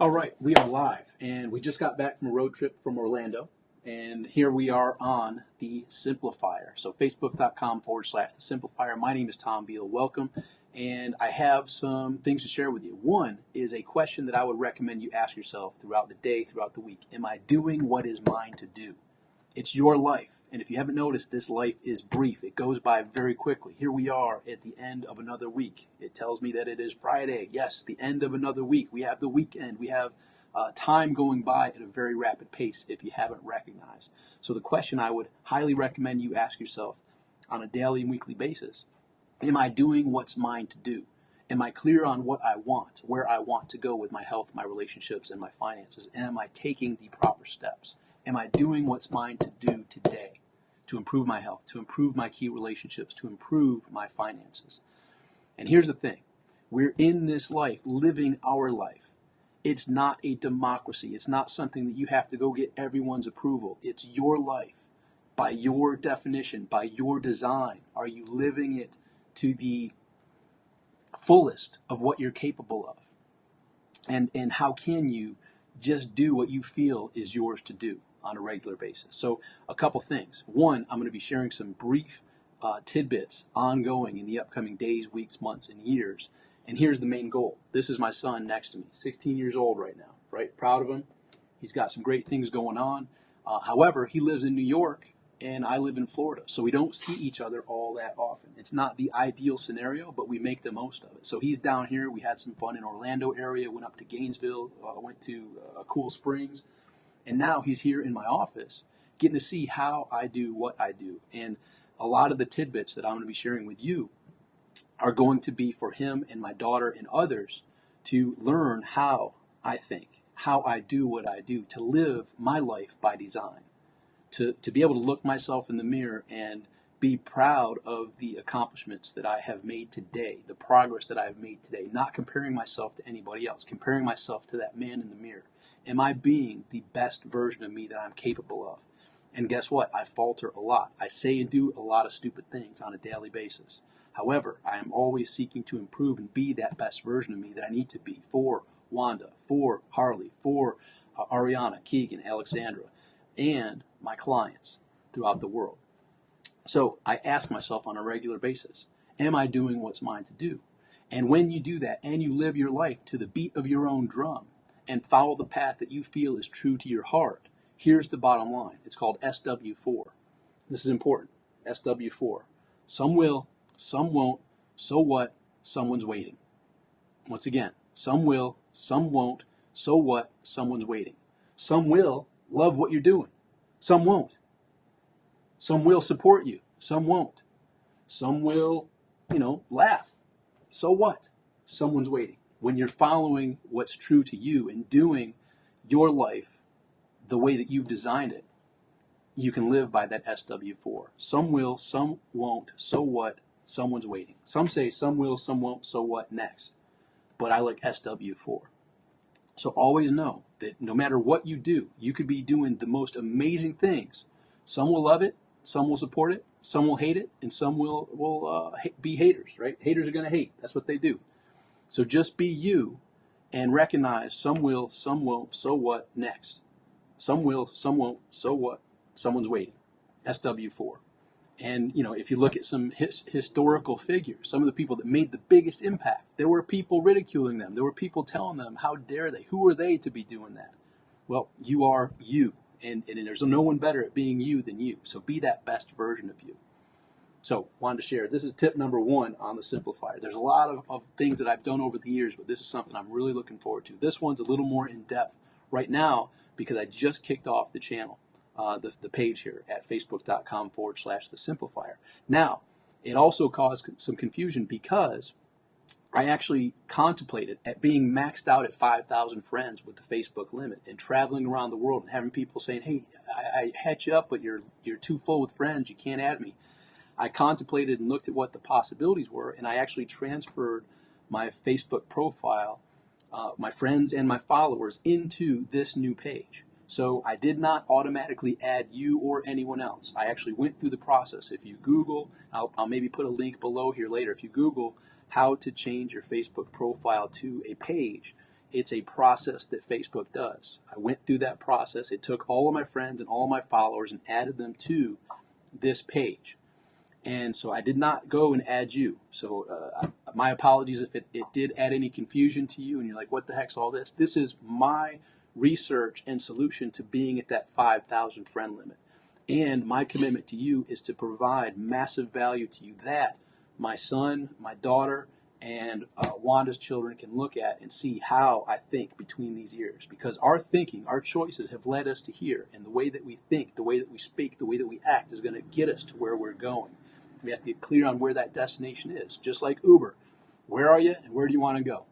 All right, we are live, and we just got back from a road trip from Orlando, and here we are on the Simplifier. So, facebook.com/the Simplifier. My name is Tom Beal. Welcome, and I have some things to share with you. One is a question that I would recommend you ask yourself throughout the day, throughout the week. Am I doing what is mine to do? It's your life, and if you haven't noticed, this life is brief. It goes by very quickly. Here we are at the end of another week. It tells me that it is Friday. Yes, the end of another week. We have the weekend. We have time going by at a very rapid pace if you haven't recognized. So the question I would highly recommend you ask yourself on a daily and weekly basis, am I doing what's mine to do? Am I clear on what I want, where I want to go with my health, my relationships, and my finances? And am I taking the proper steps? Am I doing what's mine to do today to improve my health, to improve my key relationships, to improve my finances? And here's the thing. We're in this life, living our life. It's not a democracy. It's not something that you have to go get everyone's approval. It's your life. By your definition, by your design, are you living it to the fullest of what you're capable of? And how can you just do what you feel is yours to do on a regular basis? So a couple things. One, I'm going to be sharing some brief tidbits ongoing in the upcoming days, weeks, months, and years. And here's the main goal. This is my son next to me, 16 years old right now, right? Proud of him. He's got some great things going on. However, he lives in New York and I live in Florida, so we don't see each other all that often. It's not the ideal scenario, but we make the most of it. So he's down here. We had some fun in Orlando area, went up to Gainesville, went to Cool Springs, and now he's here in my office getting to see how I do what I do. And a lot of the tidbits that I'm going to be sharing with you are going to be for him and my daughter and others to learn how I think, how I do what I do, to live my life by design. To be able to look myself in the mirror and be proud of the accomplishments that I have made today, the progress that I have made today, not comparing myself to anybody else, comparing myself to that man in the mirror. Am I being the best version of me that I'm capable of? And guess what? I falter a lot. I say and do a lot of stupid things on a daily basis. However, I am always seeking to improve and be that best version of me that I need to be for Wanda, for Harley, for Ariana, Keegan, Alexandra, and my clients throughout the world. So I ask myself on a regular basis, am I doing what's mine to do? And when you do that and you live your life to the beat of your own drum and follow the path that you feel is true to your heart, here's the bottom line. It's called SW4. This is important. SW4. Some will, some won't. So what? Someone's waiting. Once again, some will, some won't. So what? Someone's waiting. Some will love what you're doing. Some won't. Some will support you. Some won't. Some will, laugh. So what? Someone's waiting. When you're following what's true to you and doing your life the way that you've designed it, you can live by that SW4. Some will, some won't. So what? Someone's waiting. Some say some will, some won't. So what next? But I like SW4. So always know that no matter what you do, you could be doing the most amazing things. Some will love it, some will support it, some will hate it, and some will be haters, right? Haters are going to hate. That's what they do. So just be you and recognize some will, some won't. So what next? Some will, some won't. So what? Someone's waiting. SW4. And, if you look at some historical figures, some of the people that made the biggest impact, there were people ridiculing them. There were people telling them, how dare they? Who are they to be doing that? Well, you are you. And there's no one better at being you than you. So be that best version of you. So wanted to share. This is tip number 1 on the Simplifier. There's a lot of things that I've done over the years, but this is something I'm really looking forward to. This one's a little more in depth right now because I just kicked off the channel. The page here at facebook.com/the Simplifier. Now, it also caused some confusion because I actually contemplated at being maxed out at 5,000 friends with the Facebook limit and traveling around the world and having people saying, hey, I had you up, but you're too full with friends. You can't add me. I contemplated and looked at what the possibilities were, and I actually transferred my Facebook profile, my friends and my followers into this new page. So I did not automatically add you or anyone else. I actually went through the process. If you Google, I'll maybe put a link below here later. If you Google how to change your Facebook profile to a page, It's a process that Facebook does. I went through that process. It took all of my friends and all of my followers and added them to this page. And so I did not go and add you. So my apologies if it did add any confusion to you and you're like, what the heck's all this? This is my research and solution to being at that 5,000 friend limit. And my commitment to you is to provide massive value to you that my son, my daughter, and Wanda's children can look at and see how I think between these years. Because our thinking, our choices have led us to here. And the way that we think, the way that we speak, the way that we act is going to get us to where we're going. We have to get clear on where that destination is. Just like Uber. Where are you and where do you want to go?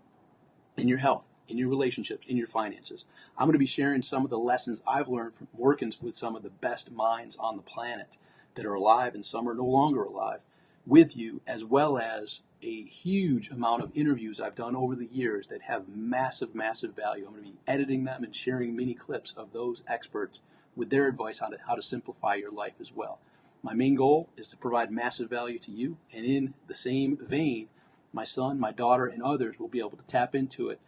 In your health, in your relationships, in your finances. I'm going to be sharing some of the lessons I've learned from working with some of the best minds on the planet that are alive and some are no longer alive with you, as well as a huge amount of interviews I've done over the years that have massive, massive value. I'm going to be editing them and sharing mini clips of those experts with their advice on how to simplify your life as well. My main goal is to provide massive value to you, and in the same vein, my son, my daughter, and others will be able to tap into it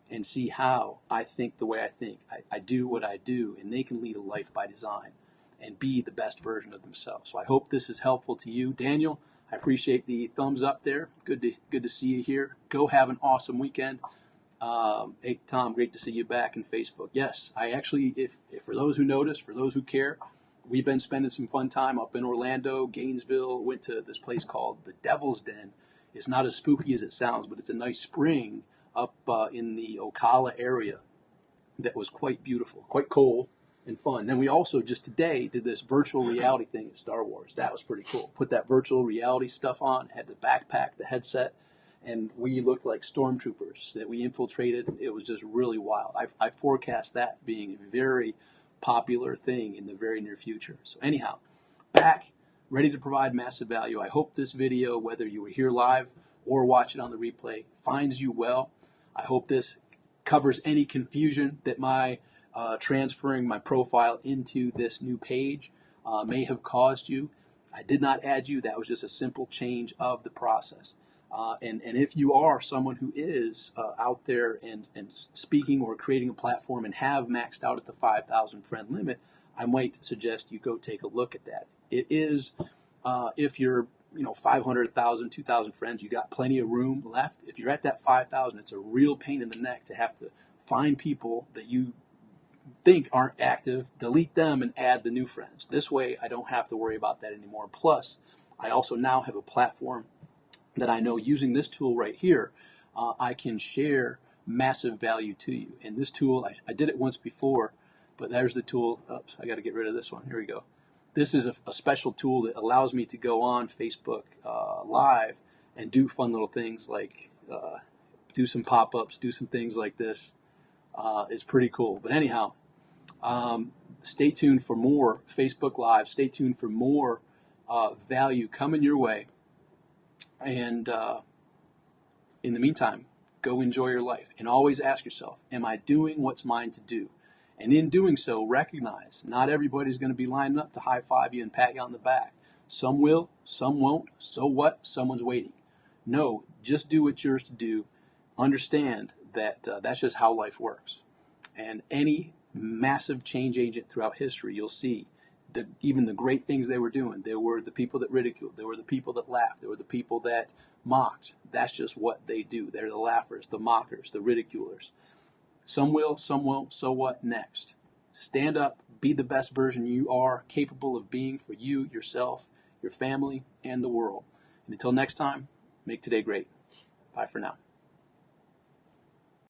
and see how I think the way I think. I do what I do, and they can lead a life by design and be the best version of themselves. So I hope this is helpful to you. Daniel, I appreciate the thumbs up there. Good to see you here. Go have an awesome weekend. Hey, Tom, great to see you back in Facebook. Yes, I actually, if for those who notice, for those who care, we've been spending some fun time up in Orlando, Gainesville. Went to this place called the Devil's Den. It's not as spooky as it sounds, but it's a nice spring up in the Ocala area that was quite beautiful, quite cold and fun. Then we also just today did this virtual reality thing at Star Wars. That was pretty cool. Put that virtual reality stuff on, had the backpack, the headset, and we looked like stormtroopers that we infiltrated. It was just really wild. I forecast that being a very popular thing in the very near future. So anyhow, back, ready to provide massive value. I hope this video, whether you were here live or watch it on the replay, finds you well. I hope this covers any confusion that my transferring my profile into this new page may have caused you. I did not add you. That was just a simple change of the process. And if you are someone who is out there and speaking or creating a platform and have maxed out at the 5,000 friend limit, I might suggest you go take a look at that. It is, if you're 500,000, 2,000 friends, you got plenty of room left. If you're at that 5,000, it's a real pain in the neck to have to find people that you think aren't active, delete them, and add the new friends. This way, I don't have to worry about that anymore. Plus, I also now have a platform that I know using this tool right here, I can share massive value to you. And this tool, I did it once before, but there's the tool. Oops, I got to get rid of this one. Here we go. This is a special tool that allows me to go on Facebook Live and do fun little things like do some pop-ups, do some things like this. It's pretty cool. But anyhow, stay tuned for more Facebook Live. Stay tuned for more value coming your way. And in the meantime, go enjoy your life. And always ask yourself, am I doing what's mine to do? And in doing so, recognize not everybody's going to be lining up to high-five you and pat you on the back. Some will, some won't. So what? Someone's waiting. No, just do what's yours to do. Understand that that's just how life works. And any massive change agent throughout history, you'll see that even the great things they were doing, there were the people that ridiculed, there were the people that laughed, there were the people that mocked. That's just what they do. They're the laughers, the mockers, the ridiculers. Some will, some won't. So what next? Stand up, be the best version you are capable of being for you, yourself, your family, and the world. And until next time, make today great. Bye for now.